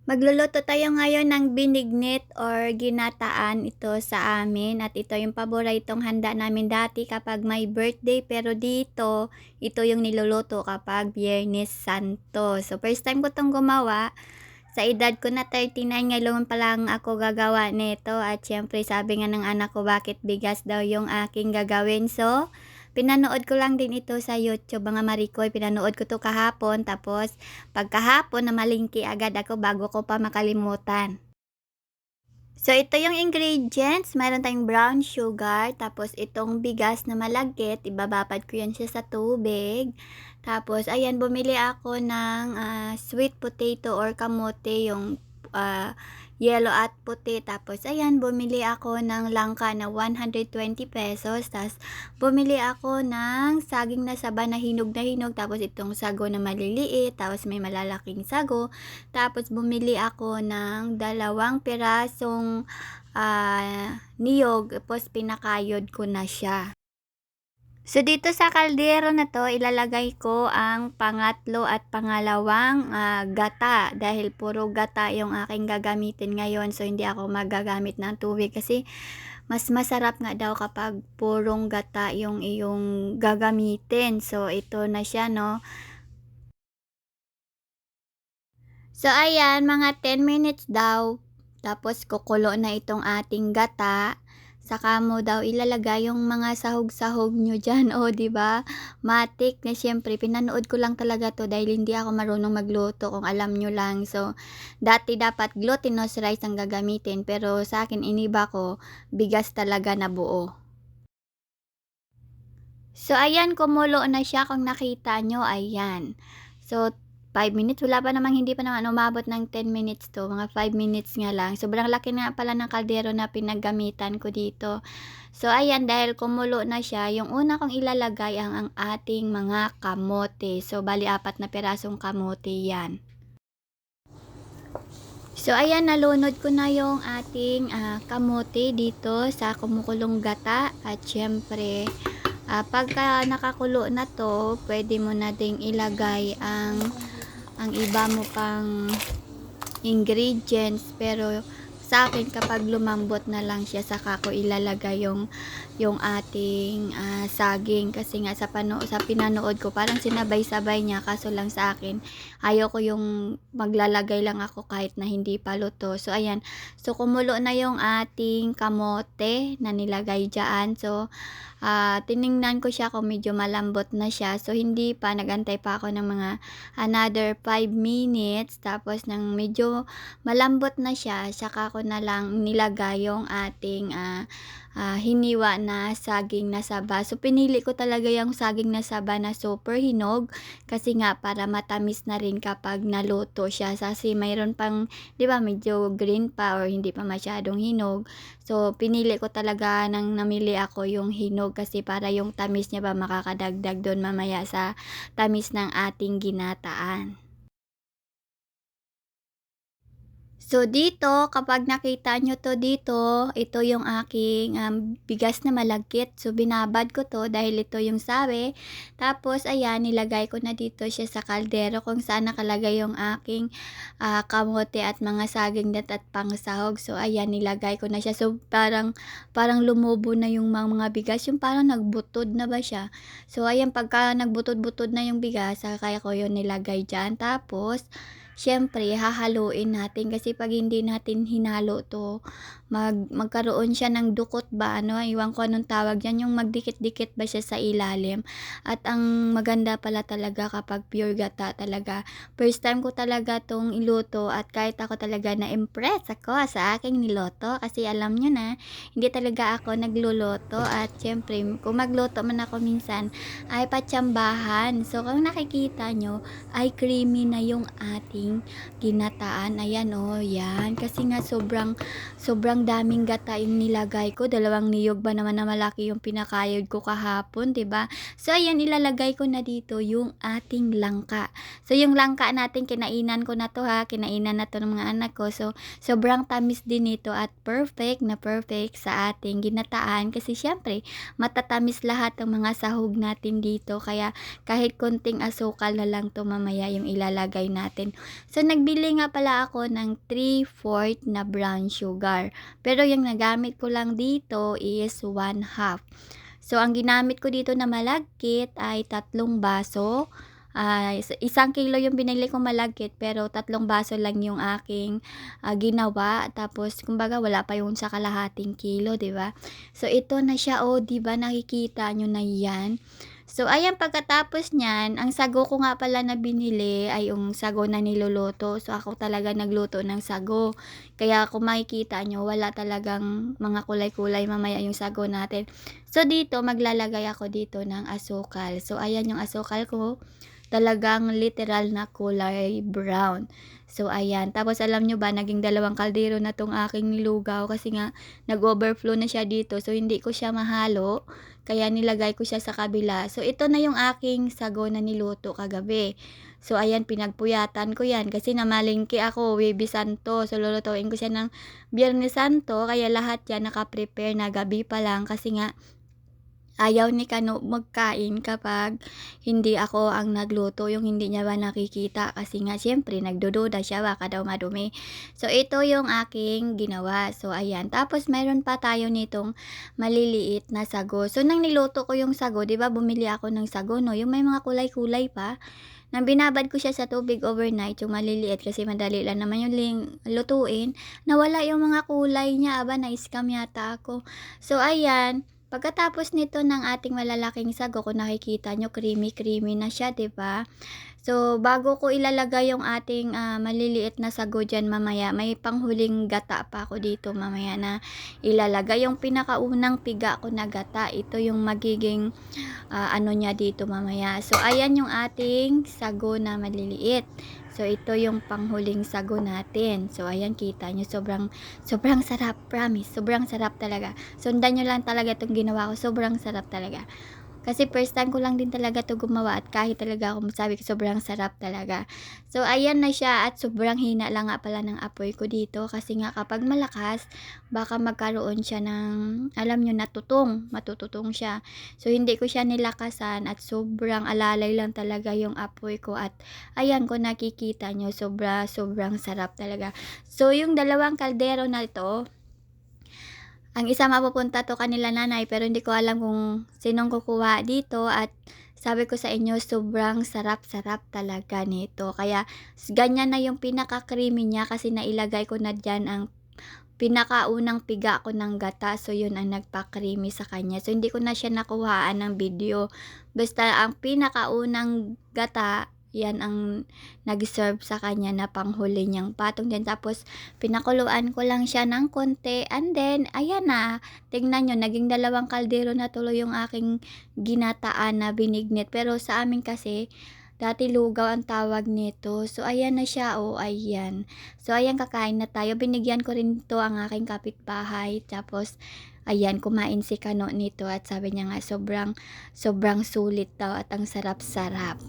Magluluto tayo ngayon ng binignit or ginataan ito sa amin at ito yung paboritong handa namin dati kapag may birthday pero dito, ito yung niluluto kapag Biyernes Santo. So first time ko 'tong gumawa, sa edad ko na 39 ngayon pa lang ako gagawa nito at siyempre sabi nga ng anak ko bakit bigas daw yung aking gagawin. So pinanood ko lang din ito sa YouTube mga Marikoy, pinanood ko 'to kahapon tapos pagkahapon namalingki agad ako bago ko pa makalimutan. So ito yung ingredients, mayroon tayong brown sugar, tapos itong bigas na malagkit, ibababad ko yan siya sa tubig. Tapos ayan, bumili ako ng sweet potato or kamote, yung yellow at puti. Tapos ayan, bumili ako ng langka na 120 pesos. Tapos bumili ako ng saging na saba na hinog na hinog. Tapos itong sago na maliliit. Tapos may malalaking sago. Tapos bumili ako ng 2 pirasong niyog. Tapos pinakayod ko na siya. So dito sa kaldero na 'to ilalagay ko ang pangatlo at pangalawang gata dahil puro gata yung aking gagamitin ngayon. So hindi ako magagamit ng tubig kasi mas masarap nga daw kapag purong gata yung iyong gagamitin. So ito na siya 'no. So ayan, mga 10 minutes daw, tapos kukulo na itong ating gata, saka mo daw ilalagay yung mga sahog-sahog nyo dyan, o 'di ba? Matik na siyempre pinanood ko lang talaga 'to dahil hindi ako marunong magluto kung alam nyo lang. So, dati dapat glutinous rice ang gagamitin pero sa akin iniba ko, bigas talaga na buo. So, ayan kumulo na siya kung nakita nyo, ayan. So, 5 minutes, wala pa namang hindi pa naman umabot ng 10 minutes 'to, mga 5 minutes nga lang. Sobrang laki nga pala ng kaldero na pinaggamitan ko dito. So, ayan dahil kumulo na siya, yung una kong ilalagay ang ating mga kamote. So, bali 4 na pirasong kamote 'yan. So, ayan nalunod ko na yung ating kamote dito sa kumukulong gata at siyempre pagka nakakulo na 'to, pwede mo na ding ilagay ang iba mo pang ingredients pero sa akin kapag lumambot na lang siya saka ko ilalagay yung ating saging kasi nga sa pinanood ko parang sinabay-sabay niya kaso lang sa akin ayaw ko yung maglalagay lang ako kahit na hindi pa luto. So ayan, so kumulo na yung ating kamote na nilagay diyan. So tiningnan ko siya kung medyo malambot na siya. So hindi pa, nagantay pa ako ng mga another 5 minutes tapos nang medyo malambot na siya, saka ko na lang nilagay yung ating hiniwa na saging na saba. So, pinili ko talaga yung saging na saba na super hinog kasi nga para matamis na rin kapag naluto siya. Kasi mayroon pang, di ba, medyo green pa or hindi pa masyadong hinog. So, pinili ko talaga nang namili ako yung hinog kasi para yung tamis niya ba makakadagdag doon mamaya sa tamis ng ating ginataan. So dito, kapag nakita nyo 'to dito, ito yung aking, bigas na malagkit. So binabad ko 'to dahil ito yung sawi. Tapos ayan, nilagay ko na dito siya sa kaldero kung saan nakalagay yung aking, kamote at mga saging at pangsahog. So ayan, nilagay ko na siya. So parang parang lumubo na yung mga bigas, yung parang nagbutod na ba siya. So ayan, pagka nagbutod-butod na yung bigas, saka ko yun nilagay diyan. Tapos siyempre hahaluin natin kasi 'pag hindi natin hinalo 'to, magkaroon siya ng dukot ba ano, ewan ko anong tawag diyan, yung magdikit-dikit ba siya sa ilalim. At ang maganda pala talaga kapag pure gata talaga. First time ko talaga 'tong iluto at kahit ako talaga na-impress ako sa aking niluto kasi alam niyo na, hindi talaga ako nagluluto at siyempre kung magluto man ako minsan ay patsambahan. So kung nakikita niyo ay creamy na yung ating ginataan. Ayan oh, yan. Kasi nga sobrang sobrang daming gata yung nilagay ko. 2 niyog ba naman na malaki yung pinakayod ko kahapon, 'di ba? So ayan, ilalagay ko na dito yung ating langka. So yung langka natin kinainan ko na 'to ha. Kinainan na 'to ng mga anak ko. So sobrang tamis din nito at perfect na perfect sa ating ginataan kasi syempre matatamis lahat ng mga sahog natin dito kaya kahit konting asukal na lang 'to mamaya yung ilalagay natin. So, nagbili nga pala ako ng 3/4 na brown sugar. Pero yung nagamit ko lang dito is 1/2. So, ang ginamit ko dito na malagkit ay 3 baso. 1 kilo yung binili kong malagkit pero 3 baso lang yung aking ginawa. Tapos kumbaga wala pa yung sa kalahating kilo, 'di ba? So ito na siya, oh, 'di ba nakikita nyo na 'yan. So ayan, pagkatapos niyan, ang sago ko nga pala na binili ay yung sago na niluluto. So ako talaga nagluto ng sago. Kaya kung makikita nyo, wala talagang mga kulay-kulay mamaya yung sago natin. So dito maglalagay ako dito ng asukal. So ayan yung asukal ko. Talagang literal na kulay brown. So ayan, tapos alam nyo ba, naging 2 kaldero na tong aking nilugaw kasi nga nag-overflow na siya dito. So hindi ko siya mahalo, kaya nilagay ko siya sa kabila. So ito na yung aking sago na niluto kagabi. So ayan, pinagpuyatan ko yan kasi namalingki ako, Huwebes Santo. So lulutuin ko siya ng Biyernes Santo, kaya lahat yan nakaprepare na gabi pa lang kasi nga ayaw ni Kano magkain kapag hindi ako ang nagluto, yung hindi niya ba nakikita kasi nga siyempre nagdududa siya baka daw madumi. So ito yung aking ginawa. So ayan, tapos mayroon pa tayo nitong maliliit na sago. So nang niluto ko yung sago, 'di ba bumili ako ng sago, no, yung may mga kulay-kulay pa. Nang binabad ko siya sa tubig overnight, yung maliliit kasi madali lang naman yung lutuin, nawala yung mga kulay niya. Aba, na-scam yata ako. So ayan, pagkatapos nito ng ating malalaking sago, kung nakikita nyo, creamy-creamy na siya, 'di ba? So, bago ko ilalagay yung ating maliliit na sago dyan mamaya, may panghuling gata pa ako dito mamaya na ilalagay. Yung pinakaunang piga ko na gata, ito yung magiging ano niya dito mamaya. So, ayan yung ating sago na maliliit. So, ito yung panghuling sago natin. So, ayan, kita nyo, sobrang sarap, promise. Sobrang sarap talaga. Sundan nyo lang talaga itong ginawa ko. Sobrang sarap talaga. Kasi first time ko lang din talaga 'to gumawa at kahit talaga ako masabi ko sobrang sarap talaga. So ayan na siya at sobrang hina lang nga pala ng apoy ko dito kasi nga kapag malakas baka magkaroon siya ng, alam niyo, matututong siya. So hindi ko siya nilakasan at sobrang alalay lang talaga yung apoy ko at ayan, kung nakikita niyo, sobrang sarap talaga. So yung 2 kaldero na ito, ang isa mapupunta to kanila nanay pero hindi ko alam kung sinong kukuha dito at sabi ko sa inyo sobrang sarap-sarap talaga nito. Kaya ganyan na yung pinaka-creamy niya kasi nailagay ko na diyan ang pinakaunang piga ko ng gata. So yun ang nagpa-creamy sa kanya. So hindi ko na siya nakuhaan ng video. Basta ang pinakaunang gata, yan ang nag-serve sa kanya na panghuli niyang patong din. Tapos pinakuluan ko lang siya ng konti and then ayan na, tingnan nyo, naging 2 kaldero na tuloy yung aking ginataan na binignit. Pero sa amin kasi dati lugaw ang tawag nito. So ayan na siya, oh, ayan. So ayan, kakain na tayo. Binigyan ko rin to ang aking kapitbahay. Tapos ayan, kumain si Kano nito at sabi niya nga sobrang sulit daw at ang sarap-sarap.